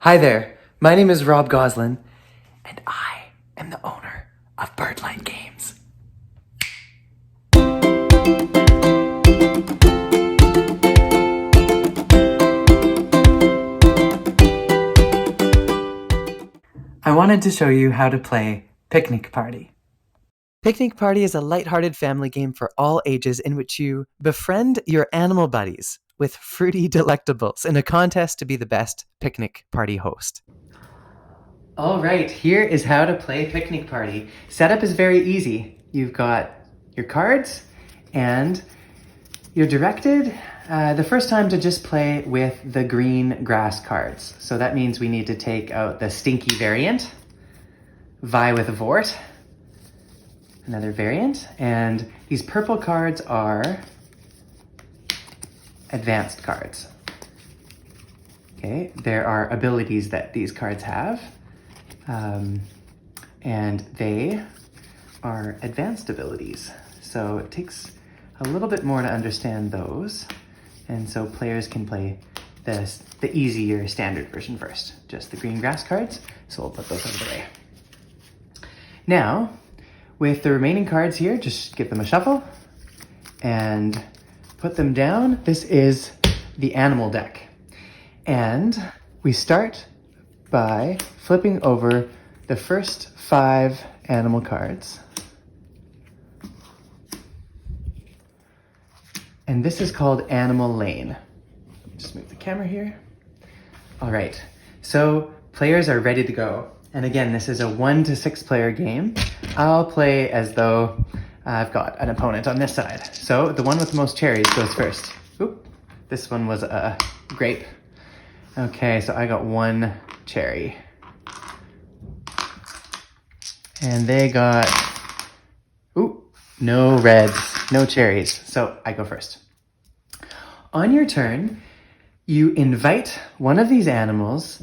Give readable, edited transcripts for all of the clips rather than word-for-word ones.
Hi there, my name is Rob Goslin, and I am the owner of Birdline Games. I wanted to show you how to play Picnic Party. Picnic Party is a lighthearted family game for all ages in which you befriend your animal buddies with fruity delectables in a contest to be the best picnic party host. All right, here is how to play Picnic Party. Setup is very easy. You've got your cards and you're directed the first time to just play with the green grass cards. So that means we need to take out the stinky variant, vie with Vort, another variant, and these purple cards are advanced cards. Okay, there are abilities that these cards have, and they are advanced abilities. So it takes a little bit more to understand those, and so players can play the easier standard version first, just the green grass cards. So we'll put those out of the way. Now, with the remaining cards here, just give them a shuffle and put them down. This is the animal deck. And we start by flipping over the first 5 animal cards. And this is called Animal Lane. Just move the camera here. All right, so players are ready to go. And again, this is a 1 to 6 player game. I'll play as though I've got an opponent on this side. So the one with the most cherries goes first. Oop, this one was a grape. Okay, so I got 1 cherry. And they got, no reds, no cherries. So I go first. On your turn, you invite one of these animals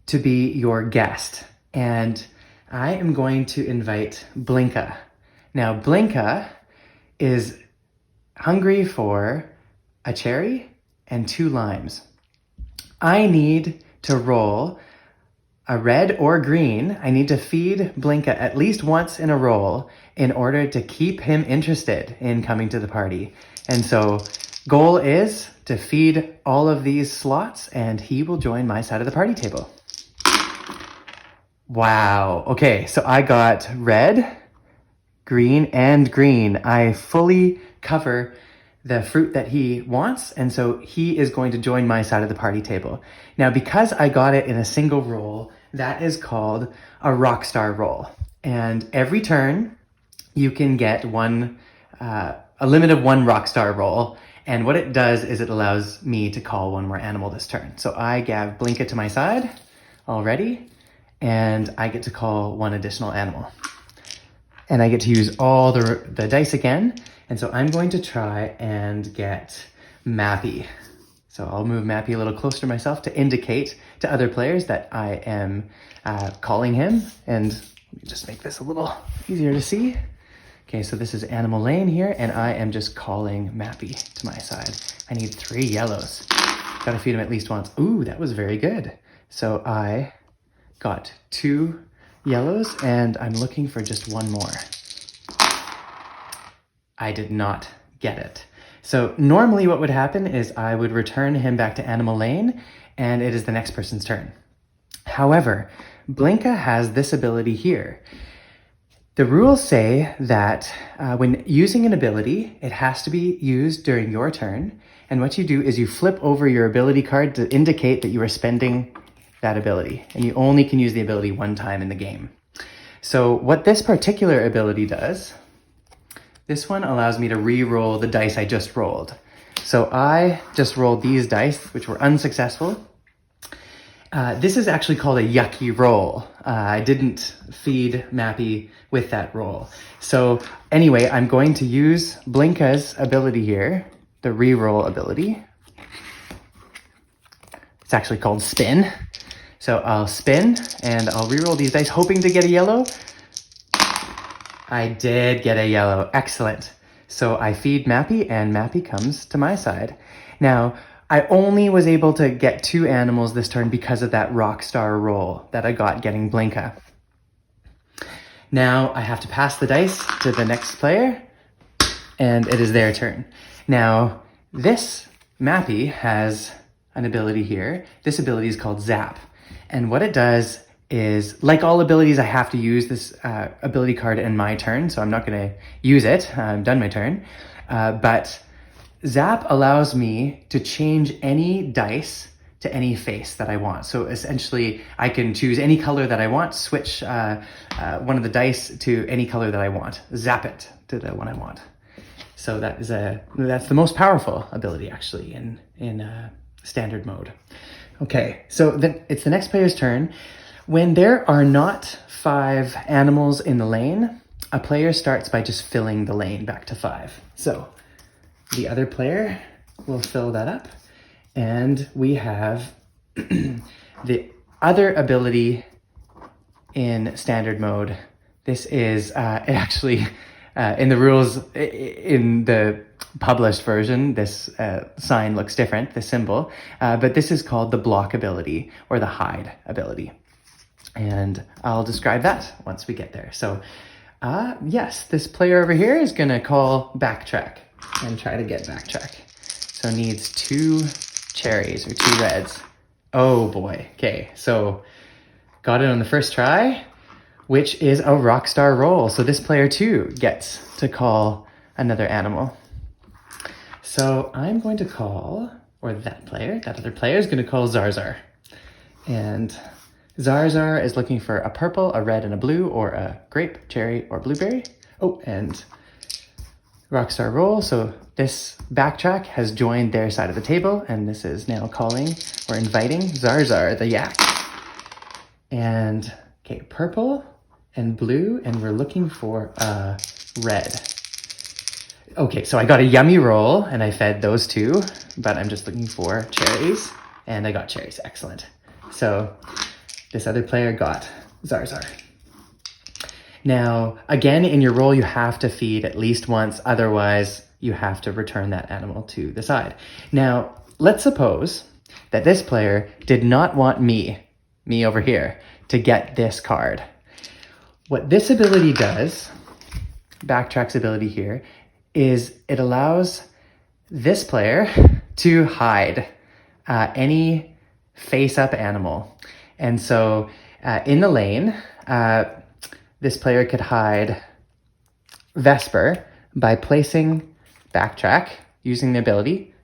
to be your guest. And I am going to invite Blinka. Now, Blinka is hungry for a cherry and 2 limes. I need to roll a red or green. I need to feed Blinka at least once in a roll in order to keep him interested in coming to the party. And so goal is to feed all of these slots and he will join my side of the party table. Wow. Okay, so I got red, green, and green. I fully cover the fruit that he wants, and so he is going to join my side of the party table. Now, because I got it in a single roll, that is called a rockstar roll. And every turn, you can get a limit of 1 rockstar roll. And what it does is it allows me to call 1 more animal this turn. So I have Blinka to my side already, and I get to call 1 additional animal. And I get to use all the dice again. And so I'm going to try and get Mappy. So I'll move Mappy a little closer to myself to indicate to other players that I am calling him. And let me just make this a little easier to see. Okay, so this is Animal Lane here, and I am just calling Mappy to my side. I need 3 yellows. Gotta feed him at least once. Ooh, that was very good. So I got 2 yellows, and I'm looking for just 1 more. I did not get it. So normally what would happen is I would return him back to Animal Lane, and it is the next person's turn. However, Blinka has this ability here. The rules say that when using an ability, it has to be used during your turn, and what you do is you flip over your ability card to indicate that you are spending that ability, and you only can use the ability 1 time in the game. So what this particular ability does, this one allows me to re-roll the dice I just rolled. So I just rolled these dice, which were unsuccessful. This is actually called a yucky roll. I didn't feed Mappy with that roll. So anyway, I'm going to use Blinka's ability here, the re-roll ability. It's actually called spin. So I'll spin and I'll re-roll these dice, hoping to get a yellow. I did get a yellow. Excellent. So I feed Mappy and Mappy comes to my side. Now, I only was able to get 2 animals this turn because of that rock star roll that I got getting Blinka. Now I have to pass the dice to the next player, and it is their turn. Now, this Mappy has an ability here. This ability is called Zap. And what it does is, like all abilities, I have to use this ability card in my turn, so I'm not going to use it. I'm done my turn. But Zap allows me to change any dice to any face that I want. So essentially, I can choose any color that I want, switch one of the dice to any color that I want, zap it to the one I want. So that's the most powerful ability actually in standard mode. Okay, so then it's the next player's turn. When there are not 5 animals in the lane, a player starts by just filling the lane back to 5. So the other player will fill that up. And we have the other ability in standard mode. This is actually in the rules, in the published version, this sign looks different, the symbol, but this is called the block ability or the hide ability. And I'll describe that once we get there. So yes, this player over here is gonna call backtrack and try to get backtrack. So needs 2 cherries or 2 reds. Oh boy. Okay, so got it on the first try, which is a rock star roll. So this player too gets to call another animal. So I'm going to call, or that other player is going to call Zarzar. And Zarzar is looking for a purple, a red, and a blue, or a grape, cherry, or blueberry. Oh, and rockstar roll. So this backtrack has joined their side of the table, and this is now calling or inviting Zarzar the yak. And okay, purple and blue, and we're looking for a red. Okay, so I got a yummy roll, and I fed those 2, but I'm just looking for cherries, and I got cherries. Excellent. So this other player got Zarzar. Now, again, in your roll, you have to feed at least once. Otherwise, you have to return that animal to the side. Now, let's suppose that this player did not want me over here, to get this card. What this ability does, Backtrack's ability here, is it allows this player to hide any face-up animal. And so in the lane, this player could hide Vesper by placing Backtrack, using the ability,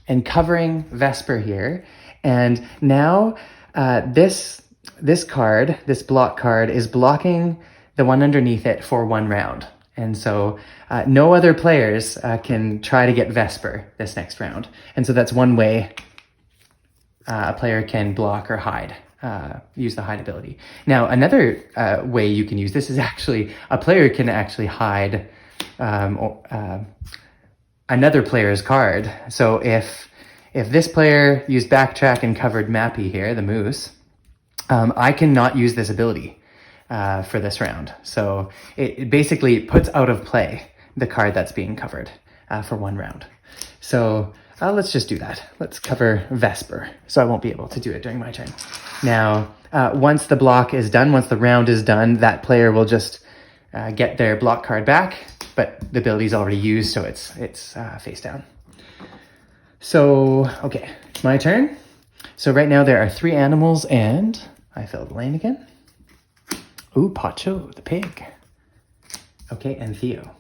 and covering Vesper here. And now this card, this block card, is blocking the one underneath it for 1 round. And so no other players can try to get Vesper this next round. And so that's one way a player can block or hide, use the hide ability. Now, another way you can use this is actually, a player can actually hide another player's card. So if this player used Backtrack and covered Mappy here, the moose, I cannot use this ability for this round. So it basically puts out of play the card that's being covered for 1 round. So let's just do that. Let's cover Vesper, so I won't be able to do it during my turn. Now, once the block is done, once the round is done, that player will just get their block card back, but the ability is already used, so it's face down. So, okay, it's my turn. So right now there are 3 animals, and I fill the lane again. Ooh, Pacho, the pig. Okay, and Theo.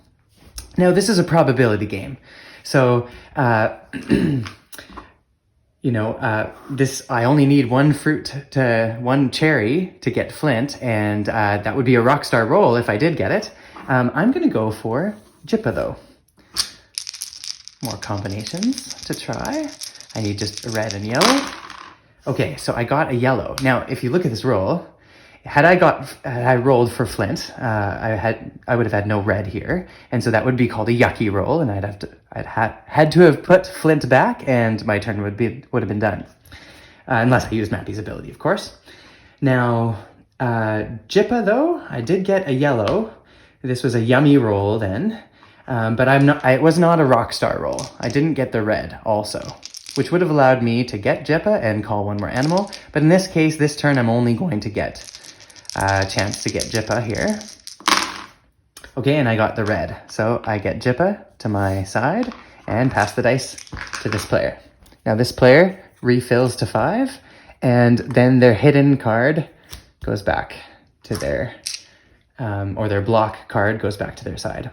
Now this is a probability game. So, this, I only need 1 cherry to get Flint, and that would be a rockstar roll if I did get it. I'm gonna go for Jippa though. More combinations to try. I need just a red and yellow. Okay, so I got a yellow. Now, if you look at this roll, had I rolled for Flint, I would have had no red here, and so that would be called a yucky roll, and I'd had to have put Flint back, and my turn would have been done, unless I used Mappy's ability, of course. Now, Jippa though, I did get a yellow. This was a yummy roll then, but it was not a rock star roll. I didn't get the red also. which would have allowed me to get Jippa and call one more animal. But in this case, this turn, I'm only going to get a chance to get Jippa here. Okay, and I got the red. So I get Jippa to my side and pass the dice to this player. Now this player refills to 5, and then their hidden card goes back to their, or their block card goes back to their side.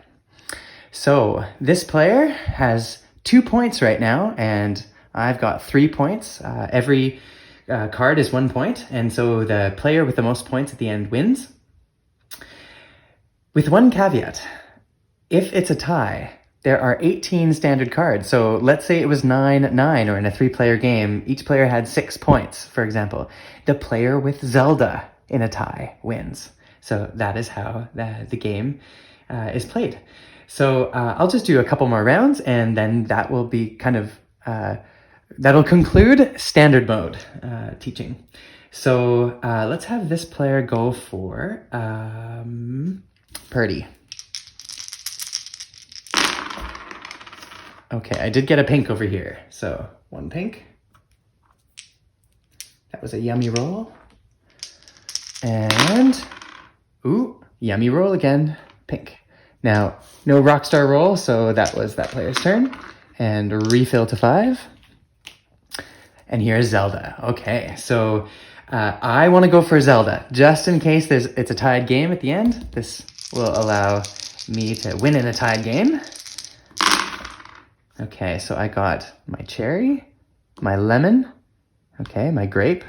So this player has 2 points right now, and I've got 3 points. Every card is 1 point, and so the player with the most points at the end wins. With one caveat, if it's a tie, there are 18 standard cards. So let's say it was 9-9, or in a 3-player game, each player had 6 points, for example. The player with Zelda in a tie wins. So that is how the game is played. So I'll just do a couple more rounds, and then that will be kind of, that'll conclude standard mode teaching. So let's have this player go for Purdy. Okay, I did get a pink over here. So 1 pink. That was a yummy roll. And, ooh, yummy roll again, pink. Now, no Rockstar roll, so that was that player's turn. And refill to 5. And here's Zelda. Okay, so I want to go for Zelda. Just in case it's a tied game at the end, this will allow me to win in a tied game. Okay, so I got my cherry, my lemon, okay, my grape,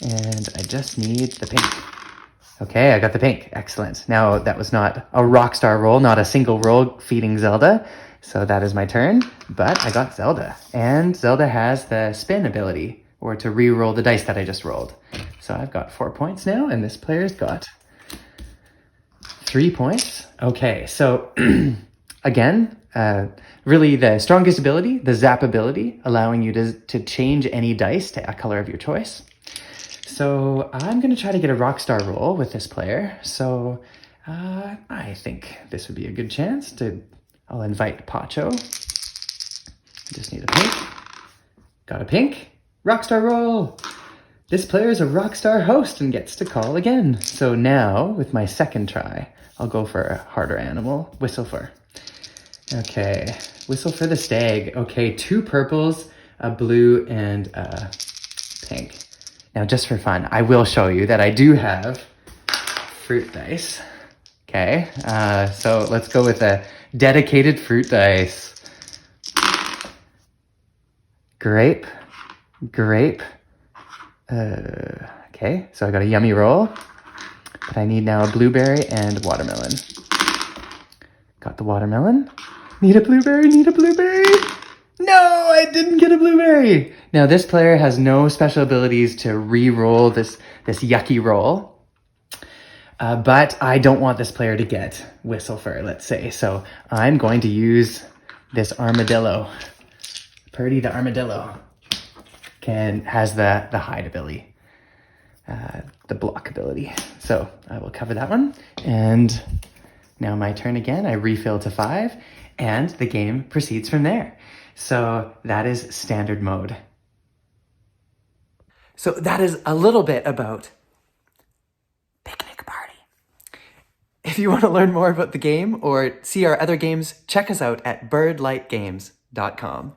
and I just need the pink. Okay, I got the pink. Excellent. Now, that was not a Rockstar roll, not a single roll feeding Zelda, so that is my turn, but I got Zelda. And Zelda has the spin ability, or to re-roll the dice that I just rolled. So I've got 4 points now, and this player's got 3 points. Okay, so again, really the strongest ability, the zap ability, allowing you to change any dice to a color of your choice. So I'm going to try to get a Rockstar roll with this player. So I think this would be a good chance to, I'll invite Pacho. I just need a pink. Got a pink. Rockstar roll. This player is a Rockstar host and gets to call again. So now, with my second try, I'll go for a harder animal, Whistle for. Okay, Whistle for the stag. Okay, 2 purples, a blue, and a pink. Now, just for fun, I will show you that I do have fruit dice. Okay, so let's go with a dedicated fruit dice. Grape, grape. Okay, so I got a yummy roll, but I need now a blueberry and watermelon. Got the watermelon. Need a blueberry, need a blueberry. No, I didn't get a blueberry. Now this player has no special abilities to re-roll this yucky roll. But I don't want this player to get Whistle for, let's say. So I'm going to use this armadillo. Purdy the armadillo has the hide ability, the block ability. So I will cover that one. And now my turn again. I refill to 5, and the game proceeds from there. So that is standard mode. So that is a little bit about Picnic Party. If you want to learn more about the game or see our other games, check us out at birdlightgames.com.